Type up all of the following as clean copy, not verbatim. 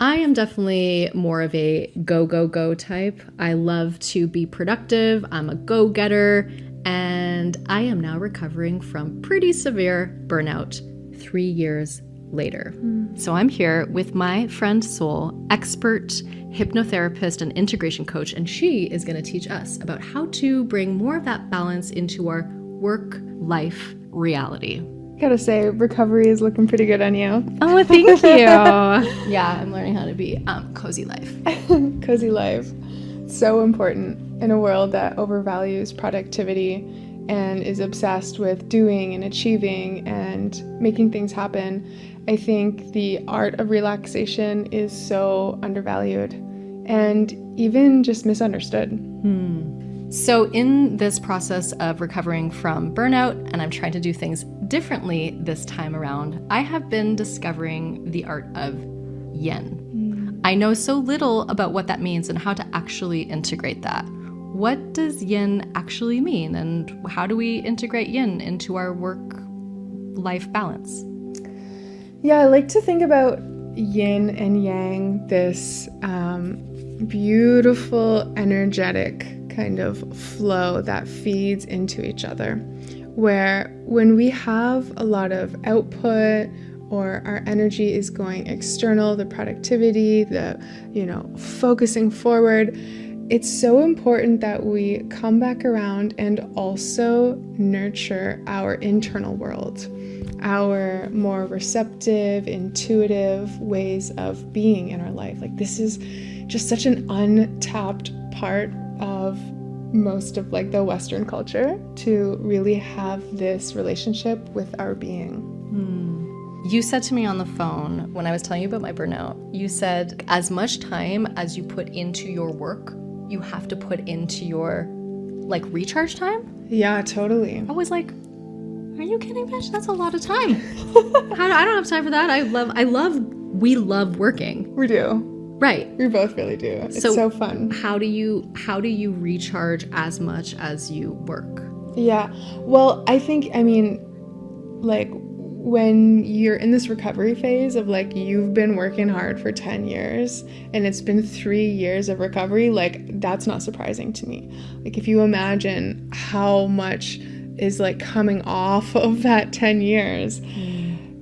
I am definitely more of a go, go, go type. I love to be productive. I'm a go-getter. And I am now recovering from pretty severe burnout 3 years later. So I'm here with my friend Sol, expert hypnotherapist and integration coach, and she is going to teach us about how to bring more of that balance into our work-life reality. Gotta say, recovery is looking pretty good on you. Oh, thank you. Yeah, I'm learning how to be cozy life. Cozy life. So important in a world that overvalues productivity and is obsessed with doing and achieving and making things happen. I think the art of relaxation is so undervalued and even just misunderstood. So in this process of recovering from burnout, and I'm trying to do things differently this time around, I have been discovering the art of yin. I know so little about what that means and how to actually integrate that. What does yin actually mean, and how do we integrate yin into our work-life balance? Yeah, I like to think about yin and yang, this beautiful, energetic kind of flow that feeds into each other, where when we have a lot of output or our energy is going external, the productivity, the, focusing forward, it's so important that we come back around and also nurture our internal world, our more receptive, intuitive ways of being in our life. Like, this is just such an untapped part of most of the Western culture, to really have this relationship with our being. You said to me on the phone when I was telling you about my burnout, you said as much time as you put into your work, you have to put into your recharge time? Yeah, totally. I was like, are you kidding, bitch? That's a lot of time. I don't have time for that. We love working. We do. Right. We both really do. It's so fun. How do you recharge as much as you work? Yeah. Well, I think, when you're in this recovery phase of you've been working hard for 10 years and it's been 3 years of recovery, that's not surprising to me. If you imagine how much is coming off of that 10 years,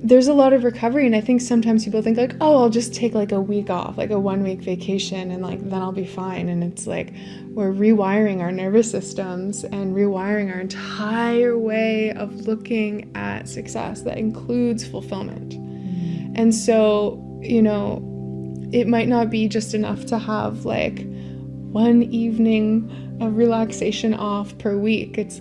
there's a lot of recovery. And I think sometimes people think I'll just take a week off, a 1 week vacation, and then I'll be fine. And it's we're rewiring our nervous systems and rewiring our entire way of looking at success that includes fulfillment. And so, it might not be just enough to have 1 evening of relaxation off per week. It's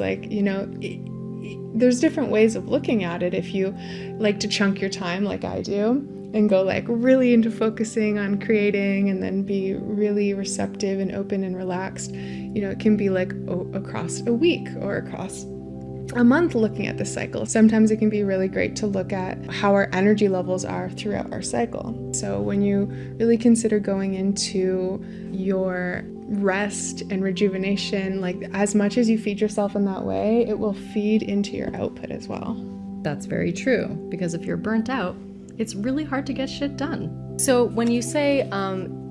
there's different ways of looking at it. If you like to chunk your time like I do and go really into focusing on creating and then be really receptive and open and relaxed, it can be across a week or across a month looking at the cycle. Sometimes it can be really great to look at how our energy levels are throughout our cycle. So when you really consider going into your rest and rejuvenation, as much as you feed yourself in that way, it will feed into your output as well. That's very true, because if you're burnt out, it's really hard to get shit done. So when you say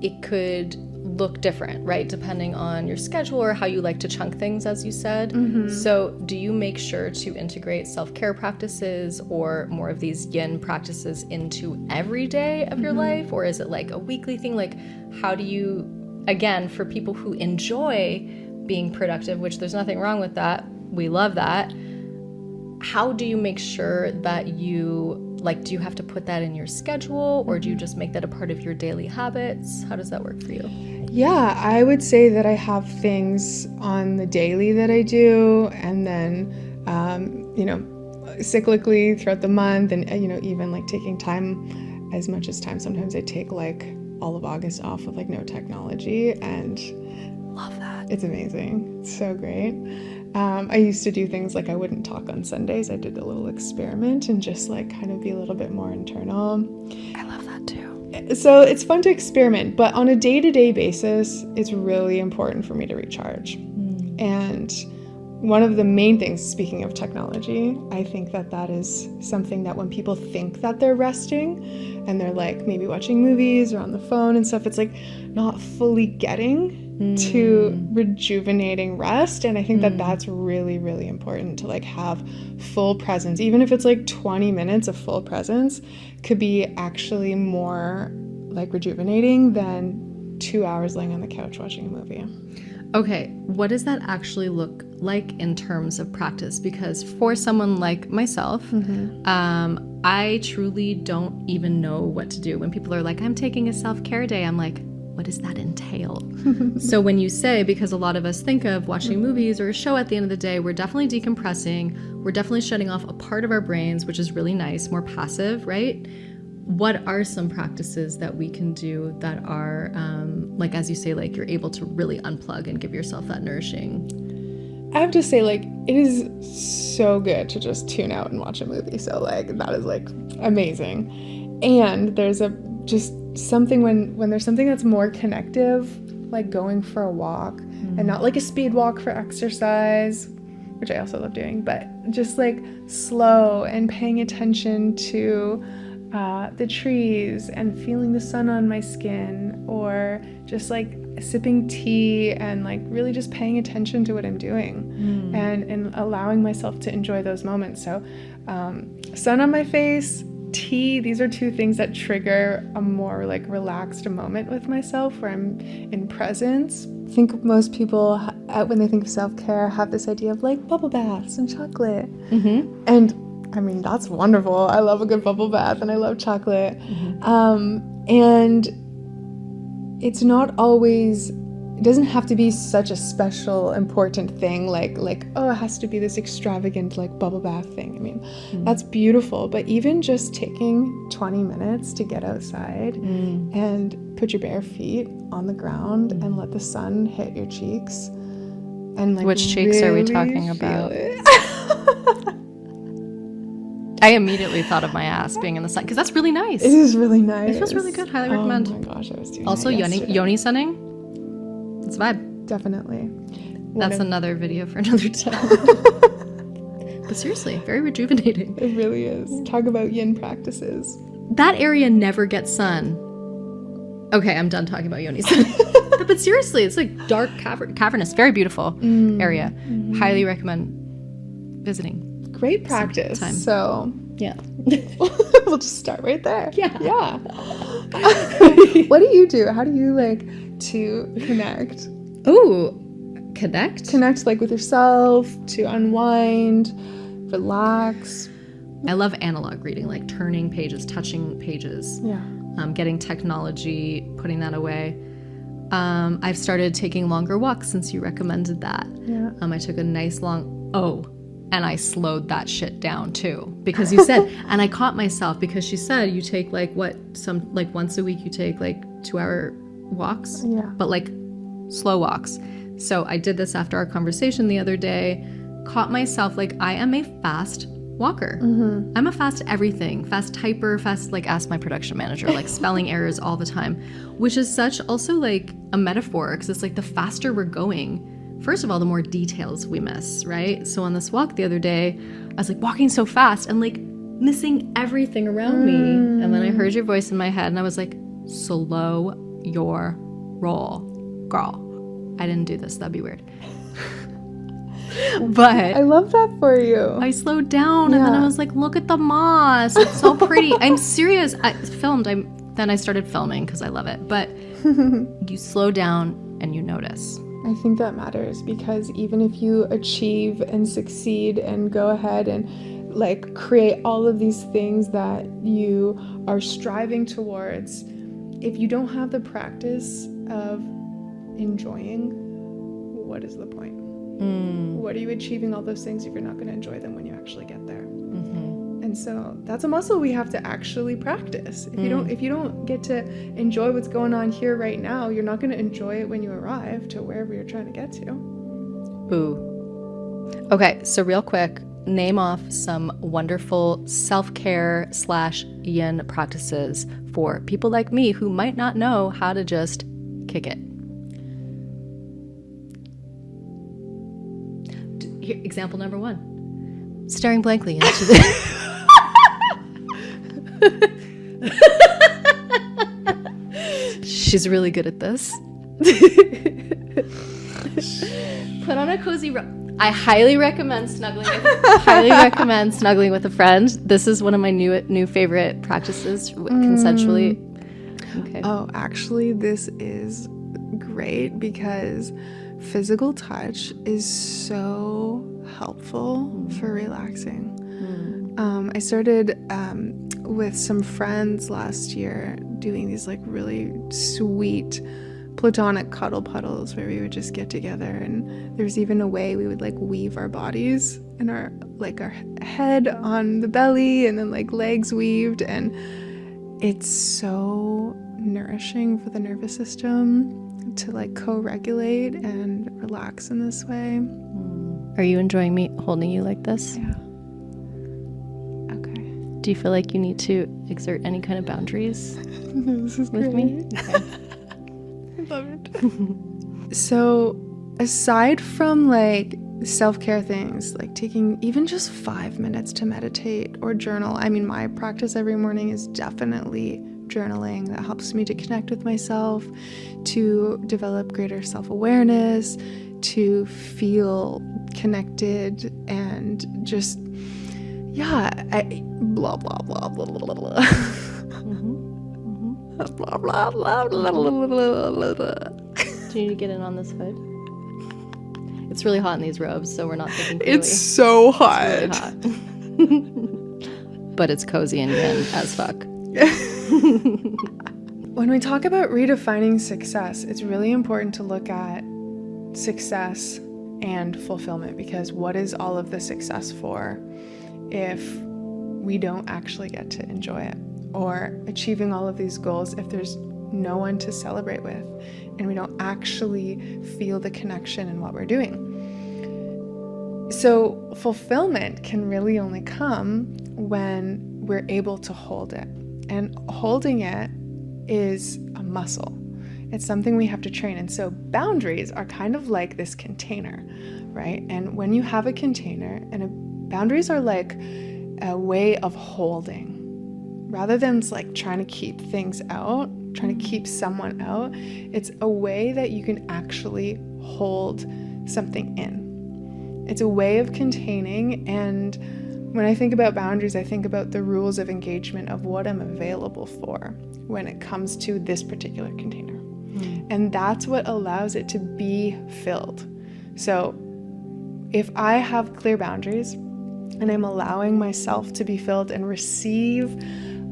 it could look different, right, depending on your schedule or how you like to chunk things, as you said. So do you make sure to integrate self-care practices or more of these yin practices into every day of your life, or is it a weekly thing? How do you, again, for people who enjoy being productive, which there's nothing wrong with that, we love that, how do you make sure that you, do you have to put that in your schedule, or do you just make that a part of your daily habits? How does that work for you? Yeah, I would say that I have things on the daily that I do, and then, cyclically throughout the month, and, even taking time, as much as time. Sometimes I take all of August off with no technology, and love that. It's amazing. It's so great. I used to do things I wouldn't talk on Sundays. I did a little experiment and just kind of be a little bit more internal. I love that too. So it's fun to experiment, but on a day-to-day basis, it's really important for me to recharge. And one of the main things, speaking of technology, I think that is something that when people think that they're resting and they're like maybe watching movies or on the phone and stuff, it's like not fully getting to rejuvenating rest. And I think that's really, really important to like have full presence. Even if it's like 20 minutes of full presence could be actually more like rejuvenating than 2 hours laying on the couch watching a movie. Okay, what does that actually look like in terms of practice? Because for someone like myself, I truly don't even know what to do. When people are like, I'm taking a self-care day, I'm like, what does that entail? So when you say, because a lot of us think of watching movies or a show at the end of the day, we're definitely decompressing, we're definitely shutting off a part of our brains, which is really nice, more passive, right? What are some practices that we can do that are, like, as you say, like you're able to really unplug and give yourself that nourishing? I have to say, like, it is so good to just tune out and watch a movie. So, like, that is, like, amazing. And there's just something when there's something that's more connective, like going for a walk and not like a speed walk for exercise, which I also love doing, but just like slow and paying attention to the trees and feeling the sun on my skin, or just like sipping tea and like really just paying attention to what I'm doing and allowing myself to enjoy those moments. So sun on my face, tea, these are two things that trigger a more like relaxed moment with myself where I'm in presence. I think most people, when they think of self-care, have this idea of like bubble baths and chocolate. And I mean, that's wonderful. I love a good bubble bath and I love chocolate. And it's not always, it doesn't have to be such a special, important thing like, oh, it has to be this extravagant like bubble bath thing. I mean, that's beautiful. But even just taking 20 minutes to get outside and put your bare feet on the ground and let the sun hit your cheeks. And like, which cheeks are we talking about? I immediately thought of my ass being in the sun because that's really nice. It is really nice. It feels really good. Highly recommend. Oh my gosh, I was doing also that yoni sunning. It's a vibe. Definitely. That's another video for another time. But seriously, very rejuvenating. It really is. Talk about yin practices. That area never gets sun. Okay, I'm done talking about yoni sunning. But seriously, it's like dark, cavernous, very beautiful area. Highly recommend visiting. Great practice. Time. So yeah. We'll just start right there. Yeah. What do you do? How do you like to connect? Ooh, connect like with yourself, to unwind, relax. I love analog reading, like turning pages, touching pages. Yeah. Getting technology, putting that away. I've started taking longer walks since you recommended that. Yeah. I took a nice and I slowed that shit down too, because you said, and I caught myself because she said you take like once a week you take like 2-hour walks, but like slow walks. So I did this after our conversation the other day, caught myself like I am a fast walker. I'm a fast everything, fast typer, fast like ask my production manager, like spelling errors all the time, which is such also like a metaphor because it's like the faster we're going, first of all, the more details we miss, right? So on this walk the other day, I was like walking so fast and like missing everything around me. And then I heard your voice in my head and I was like, slow your roll, girl. I didn't do this. That'd be weird. But I love that for you. I slowed down and then I was like, look at the moss. It's so pretty. I'm serious. Then I started filming because I love it. But you slow down and you notice. I think that matters because even if you achieve and succeed and go ahead and like create all of these things that you are striving towards, if you don't have the practice of enjoying, what is the point? What are you achieving all those things if you're not going to enjoy them when you actually get there? And so that's a muscle we have to actually practice. If you don't get to enjoy what's going on here right now, you're not going to enjoy it when you arrive to wherever you're trying to get to. Ooh. Okay, so real quick, name off some wonderful self-care / yin practices for people like me who might not know how to just kick it. Here, example number 1. Staring blankly into the... She's really good at this. Put on a cozy robe. I highly recommend snuggling with a friend. This is one of my new favorite practices, consensually. Okay. Oh, actually, this is great because physical touch is so helpful for relaxing. I started with some friends last year doing these like really sweet platonic cuddle puddles where we would just get together, and there's even a way we would like weave our bodies and our head on the belly and then like legs weaved, and it's so nourishing for the nervous system to like co-regulate and relax in this way. Are you enjoying me holding you like this? Yeah. Okay. Do you feel like you need to exert any kind of boundaries This is with great. me? Okay. I love it. So aside from like self-care things, like taking even just 5 minutes to meditate or journal, I mean, my practice every morning is definitely journaling. That helps me to connect with myself, to develop greater self-awareness, to feel connected, and just, yeah, blah, blah, blah, blah, blah, blah. Blah, blah, blah, blah, blah, blah, blah. Do you need to get in on this hood? It's really hot in these robes, so we're not thinking clearly. It's so hot. It's really hot. But it's cozy and yin as fuck. When we talk about redefining success, it's really important to look at success and fulfillment, because what is all of the success for if we don't actually get to enjoy it? Or achieving all of these goals if there's no one to celebrate with and we don't actually feel the connection in what we're doing? So fulfillment can really only come when we're able to hold it. And holding it is a muscle. It's something we have to train. And so boundaries are kind of like this container, right? And when you have a container, boundaries are like a way of holding. Rather than like trying to keep things out, trying to keep someone out, it's a way that you can actually hold something in. It's a way of containing. And when I think about boundaries, I think about the rules of engagement of what I'm available for when it comes to this particular container. And that's what allows it to be filled. So if I have clear boundaries and I'm allowing myself to be filled and receive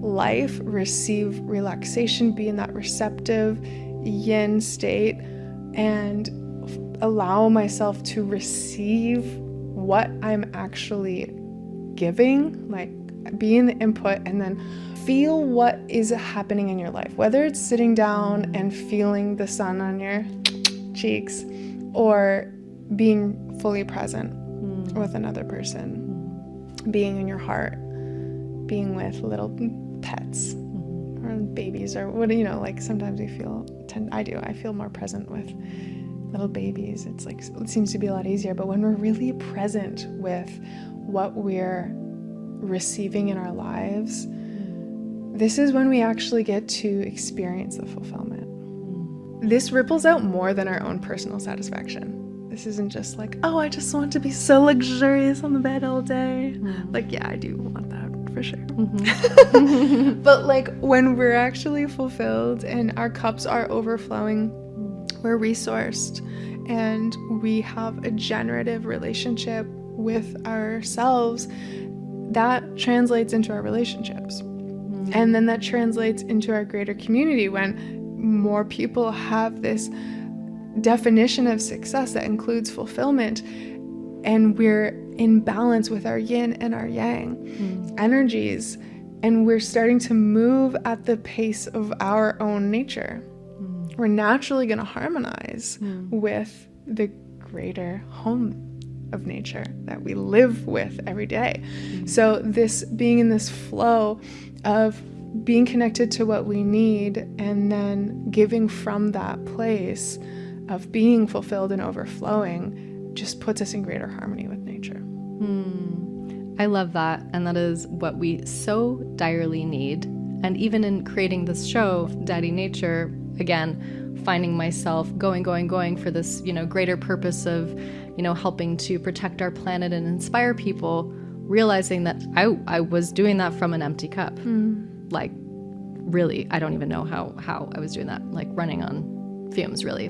life, receive relaxation, be in that receptive yin state, and allow myself to receive what I'm actually giving, like be in the input, and then feel what is happening in your life, whether it's sitting down and feeling the sun on your cheeks or being fully present with another person, being in your heart, being with little pets or babies, or what, you know, like sometimes I feel more present with little babies. It's like, it seems to be a lot easier. But when we're really present with what we're receiving in our lives, this is when we actually get to experience the fulfillment. This ripples out more than our own personal satisfaction. This isn't just like, oh, I just want to be so luxurious on the bed all day. Like, yeah, I do want that for sure. But like when we're actually fulfilled and our cups are overflowing, we're resourced, and we have a generative relationship with ourselves, that translates into our relationships. And then that translates into our greater community when more people have this definition of success that includes fulfillment, and we're in balance with our yin and our yang energies, and we're starting to move at the pace of our own nature. We're naturally going to harmonize with the greater home of nature that we live with every day. So this being in this flow of being connected to what we need and then giving from that place of being fulfilled and overflowing just puts us in greater harmony with nature. I love that. And that is what we so direly need. And even in creating this show, Daddi Nature, again, finding myself going for this, greater purpose of, helping to protect our planet and inspire people, realizing that I was doing that from an empty cup. Like, really, I don't even know how I was doing that, like running on fumes, really.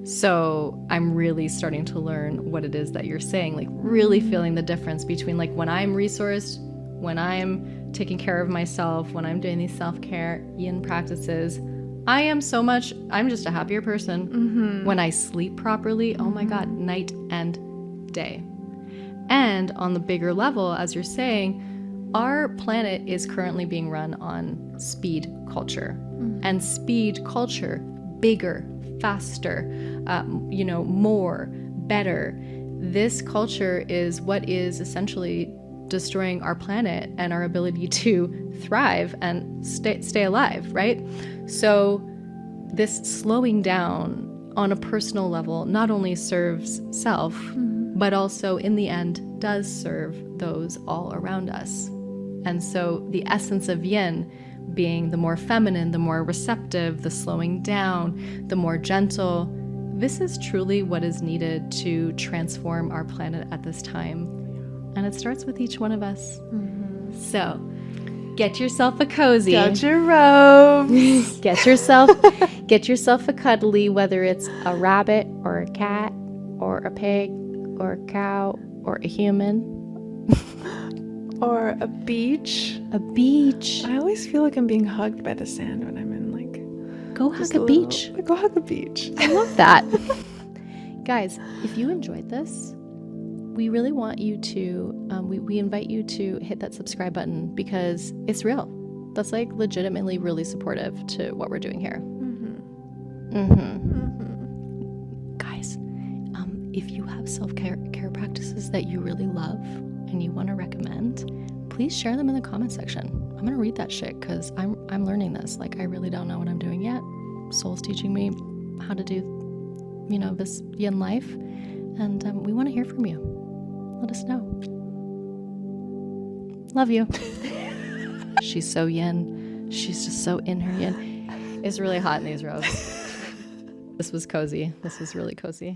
So I'm really starting to learn what it is that you're saying, like really feeling the difference between like when I'm resourced, when I'm taking care of myself, when I'm doing these self-care yin practices, I'm just a happier person. When I sleep properly, oh my God, night and day. And on the bigger level, as you're saying, our planet is currently being run on speed culture. And speed culture, bigger, faster, more, better. This culture is what is essentially destroying our planet and our ability to thrive and stay alive, right? So this slowing down on a personal level not only serves self, but also in the end does serve those all around us. And so the essence of yin being the more feminine, the more receptive, the slowing down, the more gentle, this is truly what is needed to transform our planet at this time. And it starts with each one of us. So get yourself a cozy. Get your robes. Get yourself a cuddly, whether it's a rabbit or a cat or a pig or a cow or a human. Or a beach. A beach. I always feel like I'm being hugged by the sand when I'm in go hug a beach. Go hug a beach. I love that. Guys, if you enjoyed this, we really want you to, we invite you to hit that subscribe button because it's real. That's like legitimately really supportive to what we're doing here. Guys, if you have self-care practices that you really love and you want to recommend, please share them in the comment section. I'm going to read that shit because I'm learning this. Like, I really don't know what I'm doing yet. Soul's teaching me how to do, this yin life. And we want to hear from you. Let us know. Love you. She's so yin. She's just so in her yin. It's really hot in these robes. This was cozy. This was really cozy.